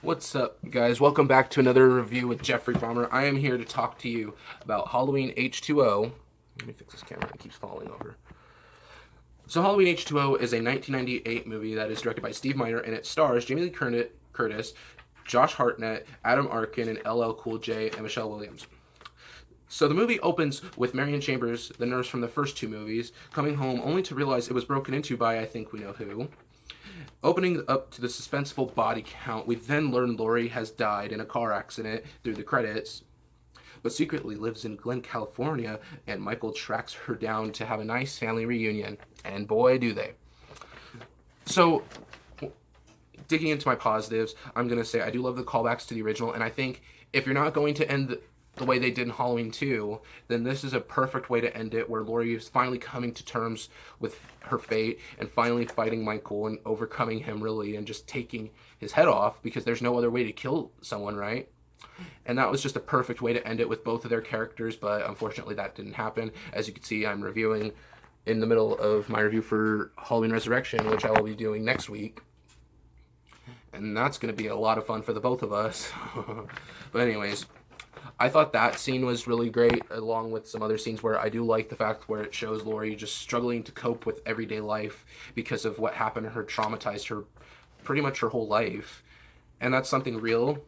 What's up, guys? Welcome back to another review with Jeffrey Bomber. I am here to talk to you about Halloween H20. Let me fix this camera, it keeps falling over. So Halloween H20 is a 1998 movie that is directed by Steve Miner, and it stars Jamie Lee Curtis, Josh Hartnett, Adam Arkin, and LL Cool J, and Michelle Williams. So the movie opens with Marion Chambers, the nurse from the first two movies, coming home only to realize it was broken into by I think we know who. Opening up to the suspenseful body count, we then learn Laurie has died in a car accident through the credits, but secretly lives in Glen, California, and Michael tracks her down to have a nice family reunion. And boy, do they. So, digging into my positives, I'm going to say I do love the callbacks to the original, and I think if you're not going to end the way they did in Halloween 2, then this is a perfect way to end it, where Laurie is finally coming to terms with her fate and finally fighting Michael and overcoming him, really, and just taking his head off, because there's no other way to kill someone, right? And that was just a perfect way to end it with both of their characters, but unfortunately that didn't happen. As you can see, I'm reviewing in the middle of my review for Halloween Resurrection, which I will be doing next week. And that's going to be a lot of fun for the both of us. But anyways, I thought that scene was really great, along with some other scenes where I do like the fact where it shows Laurie just struggling to cope with everyday life because of what happened to her, traumatized her pretty much her whole life. And that's something real.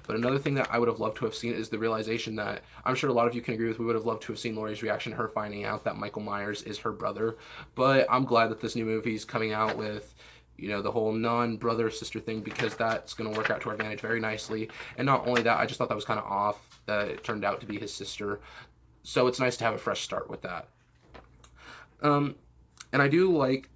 But another thing that I would have loved to have seen is the realization that, I'm sure a lot of you can agree with, we would have loved to have seen Laurie's reaction to her finding out that Michael Myers is her brother. But I'm glad that this new movie is coming out with, you know, the whole non-brother sister thing, because that's going to work out to our advantage very nicely. And not only that, I just thought that was kind of off that it turned out to be his sister. So it's nice to have a fresh start with that. And I do like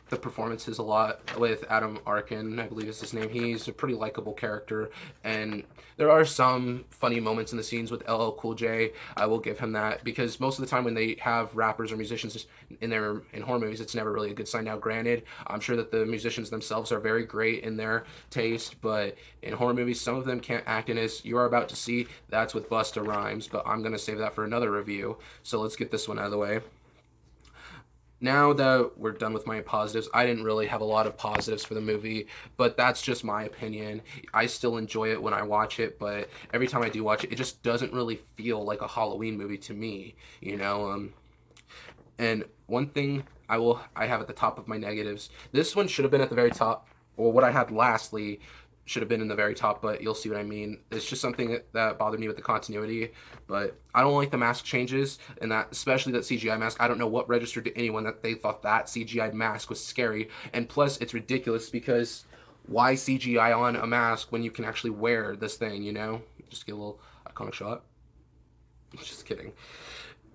the performances a lot with Adam Arkin, I believe is his name. He's a pretty likable character, and there are some funny moments in the scenes with LL Cool J. I will give him that, because most of the time when they have rappers or musicians in horror movies, it's never really a good sign. Now, granted, I'm sure that the musicians themselves are very great in their taste, but in horror movies, some of them can't act, and as you are about to see, that's with Busta Rhymes, but I'm going to save that for another review, so let's get this one out of the way. Now that we're done with my positives, I didn't really have a lot of positives for the movie, but that's just my opinion. I still enjoy it when I watch it, but every time I do watch it, it just doesn't really feel like a Halloween movie to me, you know? And one thing I have at the top of my negatives, this one should have been at the very top, or what I had lastly should have been in the very top, but you'll see what I mean. It's just something that bothered me with the continuity, but I don't like the mask changes, and that, especially that CGI mask. I don't know what registered to anyone that they thought that CGI mask was scary, and plus it's ridiculous, because why CGI on a mask when you can actually wear this thing, you know? Just get a little iconic shot. Just kidding.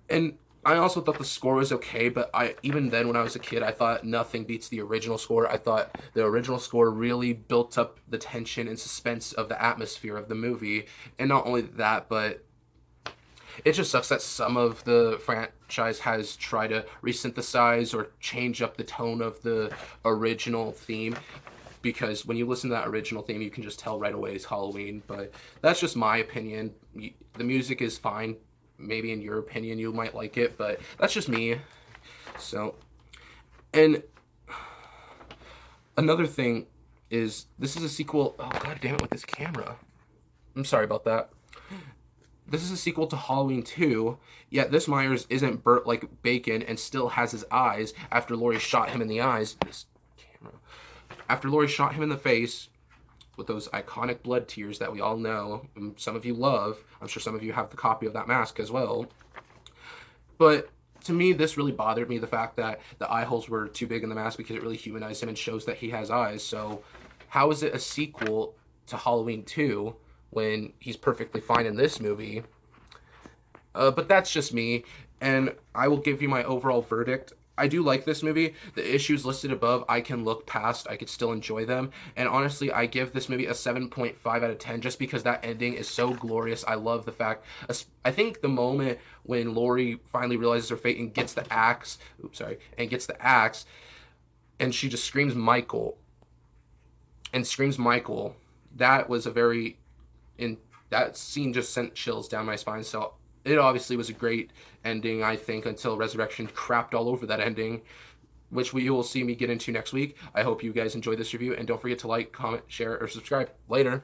And I also thought the score was okay, but even then when I was a kid, I thought nothing beats the original score. I thought the original score really built up the tension and suspense of the atmosphere of the movie. And not only that, but it just sucks that some of the franchise has tried to resynthesize or change up the tone of the original theme, because when you listen to that original theme, you can just tell right away it's Halloween. But that's just my opinion. The music is fine. Maybe in your opinion you might like it, but that's just me. So, and another thing is, this is a sequel. Oh, god damn it with this camera. I'm sorry about that. This is a sequel to Halloween 2, yet this Myers isn't burnt like bacon and still has his eyes after Laurie shot him in the eyes. This camera. After Laurie shot him in the face with those iconic blood tears that we all know, and some of you love. I'm sure some of you have the copy of that mask as well. But to me, this really bothered me, the fact that the eye holes were too big in the mask, because it really humanized him and shows that he has eyes. So how is it a sequel to Halloween 2 when he's perfectly fine in this movie? But that's just me, and I will give you my overall verdict. I do like this movie. The issues listed above, I can look past. I could still enjoy them. And honestly, I give this movie a 7.5 out of 10, just because that ending is so glorious. I love the fact, I think the moment when Laurie finally realizes her fate and gets the axe, and she just screams Michael, that was a that scene just sent chills down my spine. So it obviously was a great ending, I think, until Resurrection crapped all over that ending, which you will see me get into next week. I hope you guys enjoyed this review, and don't forget to like, comment, share, or subscribe. Later.